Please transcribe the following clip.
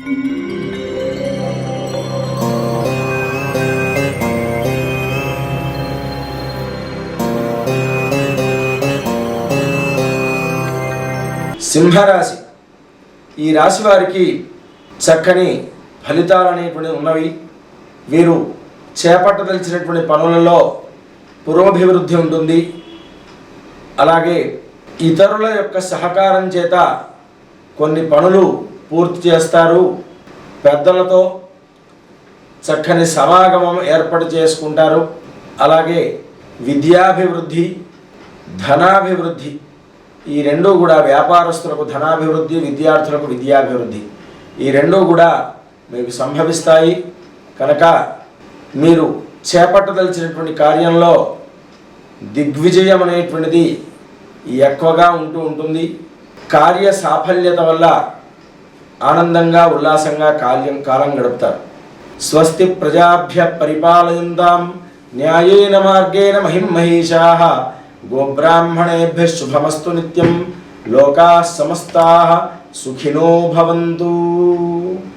సింహరాశి. ఈ రాశి వారికి చక్కని ఫలితాలు అనేటువంటి ఉన్నవి. వీరు చేపట్టదలిచినటువంటి పనులలో పురోభివృద్ధి ఉంటుంది. అలాగే ఇతరుల యొక్క సహకారం చేత కొన్ని పనులు పూర్తి చేస్తారు. పెద్దలతో చక్కని సమాగమం ఏర్పాటు చేసుకుంటారు. అలాగే విద్యాభివృద్ధి, ధనాభివృద్ధి, ఈ రెండూ కూడా వ్యాపారస్తులకు ధనాభివృద్ధి, విద్యార్థులకు విద్యాభివృద్ధి, ఈ రెండూ కూడా మీకు సంభవిస్తాయి. కనుక మీరు చేపట్టదలిచినటువంటి కార్యంలో దిగ్విజయం అనేటువంటిది ఎక్కువగా ఉంటుంది. కార్య సాఫల్యత వల్ల ఆనందంగా ఉల్లాసంగా కాలం గడుపుతారు. స్వస్తి ప్రజాభ్య పరిపాలయంతాం న్యాయేన మార్గేణ మహిమహేషాః గోబ్రాహ్మణేభ్యః శుభమస్తు నిత్యం. లోకాః సమస్తాః సుఖినో భవంతు.